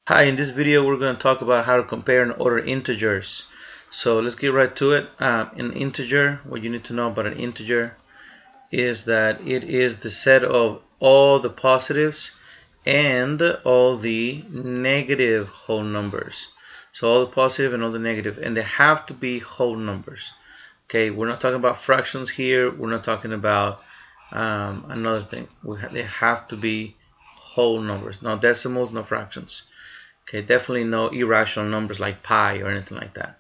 Hi, in this video we're going to talk about how to compare and order integers. So let's get right to it. An integer, what you need to know about an integer is that it is the set of all the positives and all the negative whole numbers. So all the positive and all the negative, and they have to be whole numbers. Okay, we're not talking about fractions here. We're not talking about another thing. They have to be whole numbers, no decimals, no fractions. Okay, definitely no irrational numbers like pi or anything like that.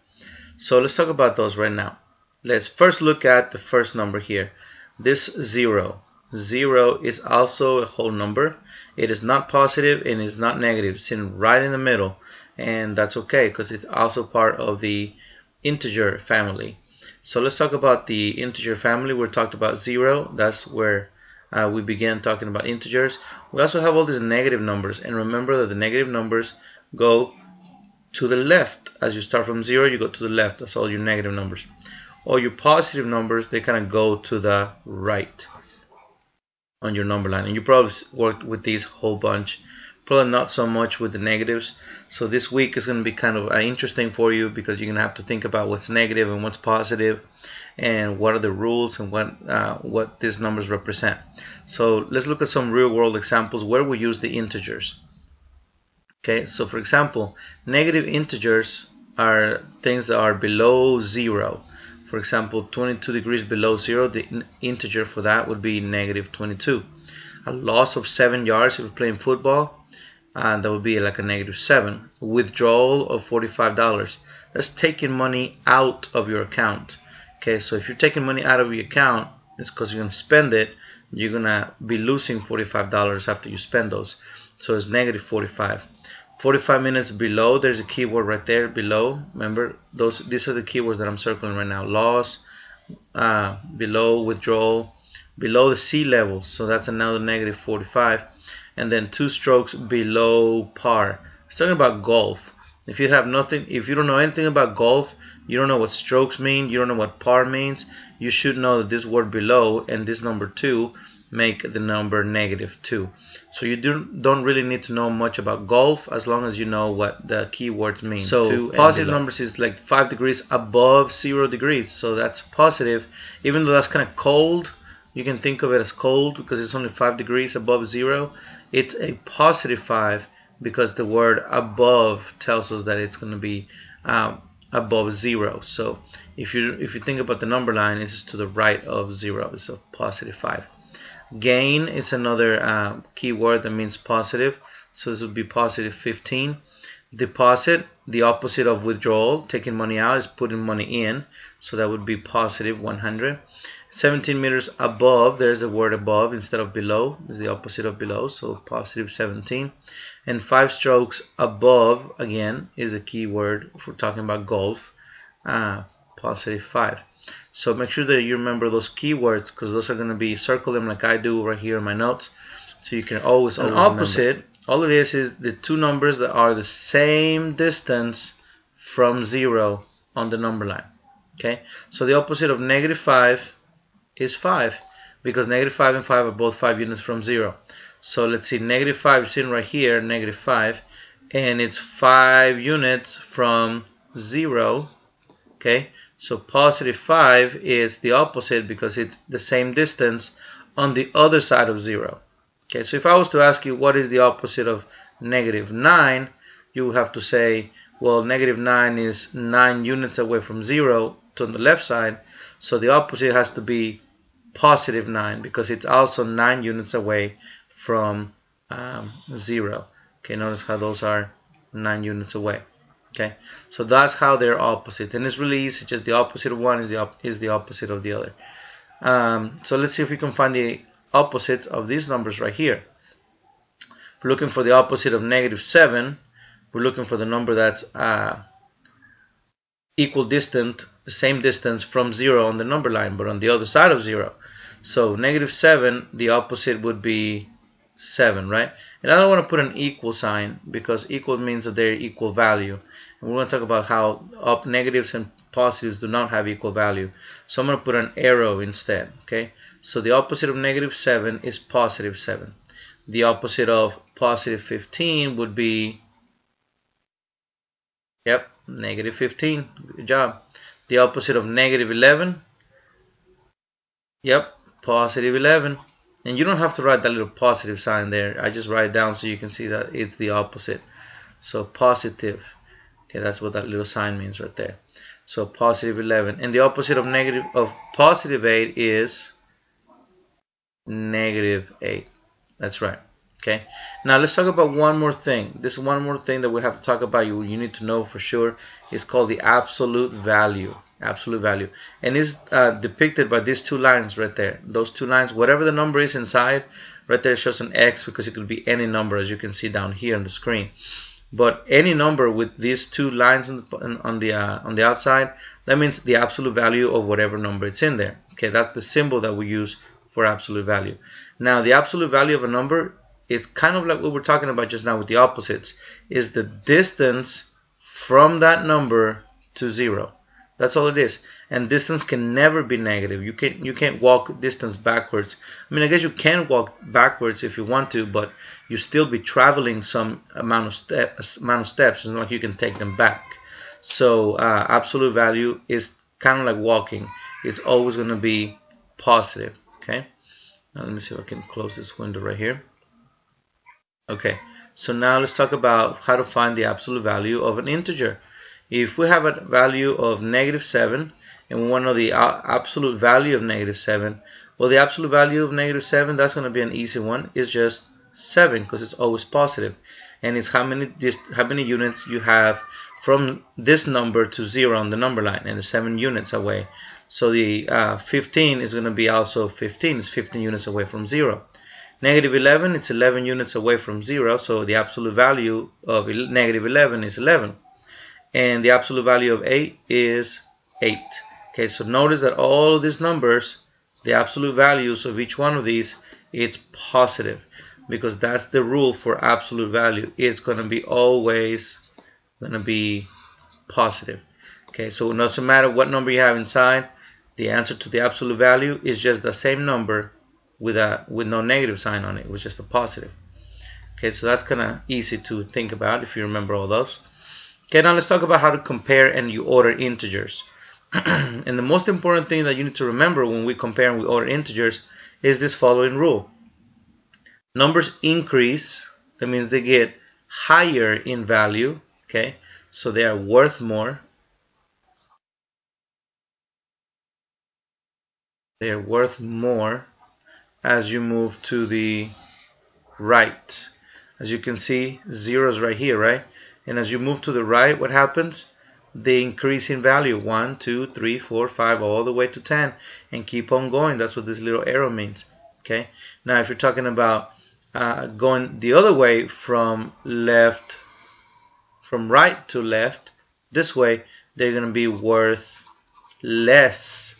So let's talk about those right now. Let's first look at the first number here. This 0. 0 is also a whole number. It is not positive and is not negative. It's sitting right in the middle. And that's okay because it's also part of the integer family. So let's talk about the integer family. We talked about 0. That's where we began talking about integers. We also have all these negative numbers. And remember that the negative numbers go to the left. As you start from 0, you go to the left. That's all your negative numbers. All your positive numbers, they kind of go to the right on your number line. And you probably worked with these a whole bunch. Probably not so much with the negatives. So this week is going to be kind of interesting for you because you're going to have to think about what's negative and what's positive and what are the rules and what these numbers represent. So let's look at some real world examples where we use the integers. Okay, so for example, negative integers are things that are below 0. For example, 22 degrees below 0, the integer for that would be negative 22. A loss of 7 yards if you're playing football, that would be like a negative 7. Withdrawal of $45. That's taking money out of your account. Okay, so if you're taking money out of your account, it's because you're going to spend it. You're going to be losing $45 after you spend those. So it's negative 45. 45 minutes below, there's a keyword right there below. Remember, these are the keywords that I'm circling right now. Loss, below, withdrawal, below the sea level. So that's another negative 45. And then 2 strokes below par. It's talking about golf. If you don't know anything about golf, you don't know what strokes mean, you don't know what par means, you should know that this word below and this number 2 make the number negative 2. So you don't really need to know much about golf as long as you know what the keywords mean. So positive numbers is like 5 degrees above 0 degrees. So that's positive. Even though that's kind of cold, you can think of it as cold because it's only 5 degrees above 0. It's a positive 5 because the word above tells us that it's going to be above 0. So if you think about the number line, it's to the right of 0. It's a positive 5. Gain is another keyword that means positive. So this would be positive 15. Deposit, the opposite of withdrawal, taking money out is putting money in. So that would be positive 100. 17 meters above, there's a word above instead of below, is the opposite of below, so positive 17. And 5 strokes above, again, is a key word if we're talking about golf, positive 5. So make sure that you remember those keywords because those are going to be, circle them like I do right here in my notes, so you can always opposite remember. All it is the two numbers that are the same distance from 0 on the number line. Okay, so the opposite of negative 5 is 5 because negative 5 and 5 are both 5 units from 0. So let's see, negative 5 is sitting right here, negative 5, and it's 5 units from 0. Okay, so positive 5 is the opposite because it's the same distance on the other side of 0. Okay, so if I was to ask you what is the opposite of negative 9, you would have to say, well, negative 9 is 9 units away from 0 to the left side, so the opposite has to be positive 9 because it's also 9 units away from 0. Okay, notice how those are 9 units away. Okay, so that's how they're opposite, and it's really easy. Just the opposite of one is the opposite of the other. So let's see if we can find the opposites of these numbers right here. We're looking for the opposite of negative 7. We're looking for the number that's equal distant, the same distance from 0 on the number line, but on the other side of 0. So negative 7, the opposite would be 7, right? And I don't want to put an equal sign because equal means that they're equal value. And we're going to talk about how negatives and positives do not have equal value. So I'm going to put an arrow instead, okay? So the opposite of negative 7 is positive 7. The opposite of positive 15 would be Yep, negative 15. Good job. The opposite of negative 11. Yep, positive 11. And you don't have to write that little positive sign there. I just write it down so you can see that it's the opposite. So positive. Okay, that's what that little sign means right there. So positive 11. And the opposite of positive 8 is negative 8. That's right. Okay. Now let's talk about one more thing. This one more thing that we have to talk about. You need to know for sure. It's called the absolute value. Absolute value, and it's depicted by these two lines right there. Those two lines, whatever the number is inside, right there shows an X because it could be any number, as you can see down here on the screen. But any number with these two lines on the outside, that means the absolute value of whatever number it's in there. Okay, that's the symbol that we use for absolute value. Now, the absolute value of a number is kind of like what we're talking about just now with the opposites, is the distance from that number to 0. That's all it is. And distance can never be negative. You can't walk distance backwards. I mean, I guess you can walk backwards if you want to, but you still be traveling some amount of steps. It's not like you can take them back. So absolute value is kind of like walking. It's always going to be positive. Okay. Now let me see if I can close this window right here. Okay. So now let's talk about how to find the absolute value of an integer. If we have a value of negative 7 and we want to know the absolute value of negative 7, well, the absolute value of negative 7, that's going to be an easy one. It's just 7 because it's always positive. And it's how many units you have from this number to 0 on the number line, and it's 7 units away. So the 15 is going to be also 15. It's 15 units away from 0. Negative 11, it's 11 units away from 0. So the absolute value of negative 11 is 11. And the absolute value of 8 is 8. Okay, so notice that all of these numbers, the absolute values of each one of these, it's positive, because that's the rule for absolute value. It's going to be always going to be positive. Okay, so it doesn't matter what number you have inside, the answer to the absolute value is just the same number with no negative sign on it. It was just a positive. Okay, so that's kind of easy to think about if you remember all those. Okay, now let's talk about how to compare and you order integers. And the most important thing that you need to remember when we compare and we order integers is this following rule. Numbers increase, that means they get higher in value, okay? So they are worth more. They are worth more as you move to the right. As you can see, 0 is right here, right? And as you move to the right, what happens? They increase in value, 1, 2, 3, 4, 5, all the way to 10, and keep on going. That's what this little arrow means. Okay. Now, if you're talking about going the other way from right to left, this way, they're going to be worth less.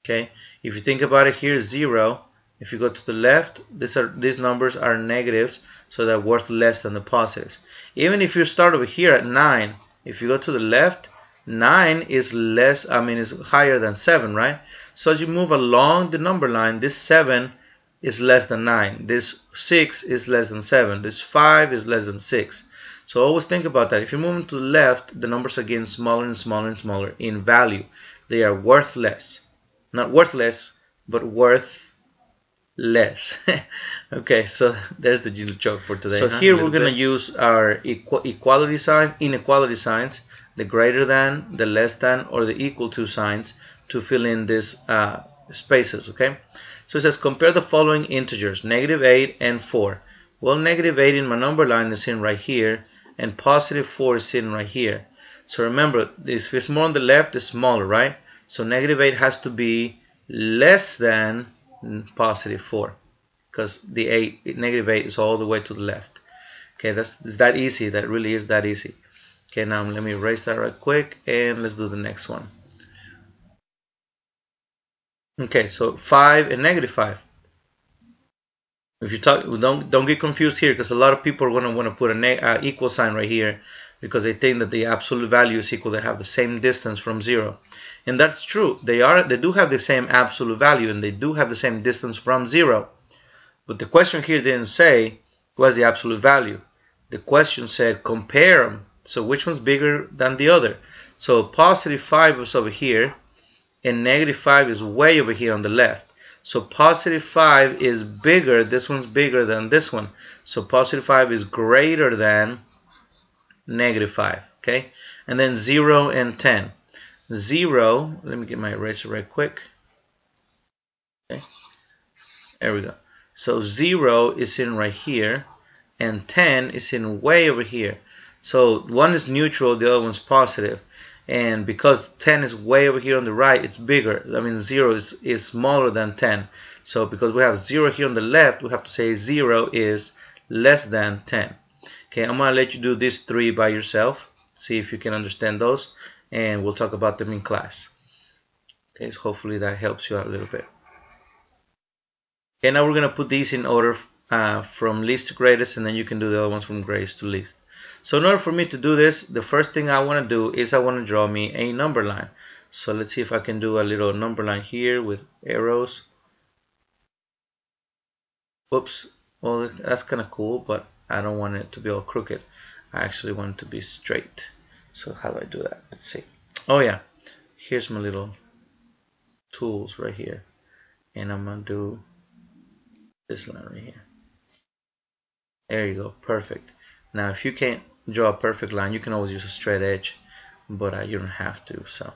Okay. If you think about it, here 0. If you go to the left, these numbers are negatives, so they're worth less than the positives. Even if you start over here at 9, if you go to the left, 9 is less, is higher than 7, right? So as you move along the number line, this 7 is less than 9. This 6 is less than 7. This 5 is less than 6. So always think about that. If you're moving to the left, the numbers are getting smaller and smaller and smaller in value. They are worth less. Not worthless, but worth less. Okay, so there's the little joke for today. So here we're going to use our inequality signs, the greater than, the less than, or the equal to signs to fill in these spaces. Okay, so it says compare the following integers, negative 8 and 4. Well, negative 8 in my number line is in right here, and positive 4 is in right here. So remember, if it's more on the left, it's smaller, right? So negative 8 has to be less than positive 4, because the negative 8 is all the way to the left. Okay, it's that easy. That really is that easy. Okay, now let me erase that right quick, and let's do the next one. Okay, so 5 and negative 5. If you don't get confused here, because a lot of people are going to want to put an equal sign right here, because they think that the absolute value is equal. They have the same distance from 0. And that's true. They do have the same absolute value, and they do have the same distance from 0. But the question here didn't say what's the absolute value. the question said compare them. So which one's bigger than the other? So positive 5 is over here, and negative 5 is way over here on the left. So positive 5 is bigger, this one's bigger than this one. So positive 5 is greater than negative 5, okay? And then 0 and 10. 0, let me get my eraser right quick. Okay, there we go. So 0 is in right here, and 10 is in way over here. So one is neutral, the other one's positive. And because 10 is way over here on the right, it's bigger. I mean 0 is smaller than 10. So because we have 0 here on the left, we have to say 0 is less than 10. Okay, I'm going to let you do these 3 by yourself. See if you can understand those. And we'll talk about them in class. Okay, so hopefully that helps you out a little bit. Okay, now we're going to put these in order from least to greatest, and then you can do the other ones from greatest to least. So in order for me to do this, the first thing I want to do is I want to draw me a number line. So let's see if I can do a little number line here with arrows. Whoops, well that's kind of cool, but I don't want it to be all crooked. I actually want it to be straight. So how do I do that? Let's see. Oh yeah, here's my little tools right here. And I'm going to do this line right here. There you go, perfect. Now if you can't draw a perfect line, you can always use a straight edge, but you don't have to. So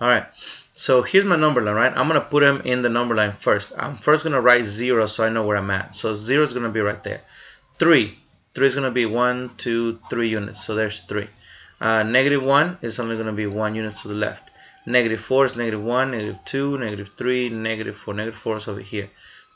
alright, so here's my number line, right? I'm gonna put them in the number line first. I'm first gonna write 0 so I know where I'm at. So 0 is gonna be right there. 3 is gonna be 1, 2, 3 units, so there's 3. Negative 1 is only gonna be 1 unit to the left. Negative 4 is negative 1, negative 2, negative 3, negative 4. Negative 4 is over here.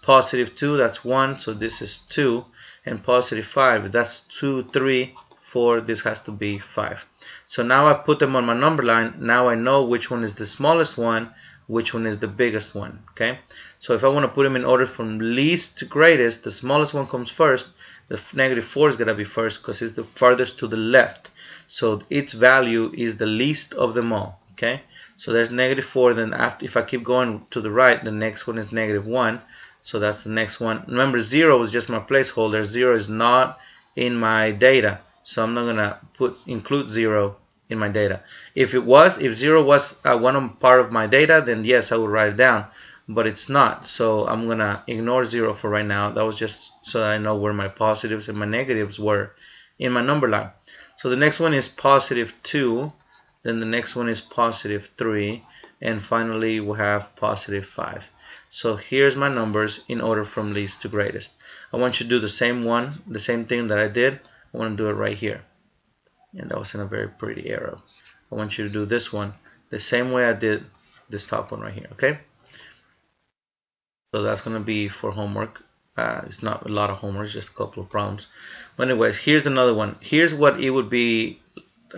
Positive 2, that's 1, so this is 2. And positive 5, that's 2, 3, 4, this has to be 5. So now I put them on my number line. Now I know which one is the smallest one, which one is the biggest one. Okay, so if I want to put them in order from least to greatest, the smallest one comes first. The negative 4 is going to be first because it's the farthest to the left. So its value is the least of them all. Okay, so there's negative 4. Then after, if I keep going to the right, the next one is negative 1. So that's the next one. Remember, 0 is just my placeholder. 0 is not in my data, so I'm not gonna include 0 in my data. If 0 was one part of my data, then yes, I would write it down, but it's not. So I'm gonna ignore 0 for right now. That was just so that I know where my positives and my negatives were in my number line. So the next one is positive 2. Then the next one is positive 3, and finally we'll have positive 5. So here's my numbers in order from least to greatest. I want you to do the same thing that I did. I want to do it right here. And that was in a very pretty arrow. I want you to do this one the same way I did this top one right here, okay? So that's going to be for homework. It's not a lot of homework, just a couple of problems. But anyways, here's another one. Here's what it would be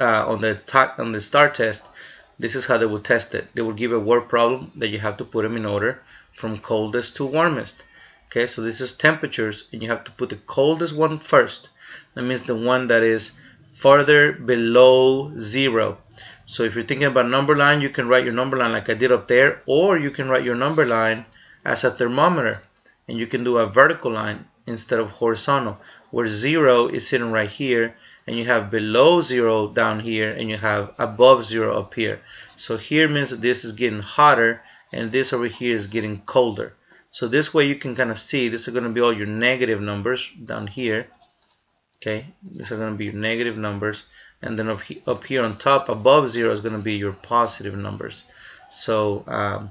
on the STAR test. This is how they would test it. They would give a word problem that you have to put them in order from coldest to warmest. Okay, so this is temperatures, and you have to put the coldest one first. That means the one that is farther below 0. So if you're thinking about number line, you can write your number line like I did up there, or you can write your number line as a thermometer, and you can do a vertical line instead of horizontal, where 0 is sitting right here, and you have below 0 down here, and you have above 0 up here. So here means that this is getting hotter, and this over here is getting colder. So this way you can kind of see, this is going to be all your negative numbers down here. Okay, these are going to be your negative numbers, and then up here on top above 0 is going to be your positive numbers. So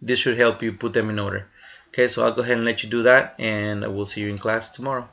this should help you put them in order. Okay, so I'll go ahead and let you do that, and we'll see you in class tomorrow.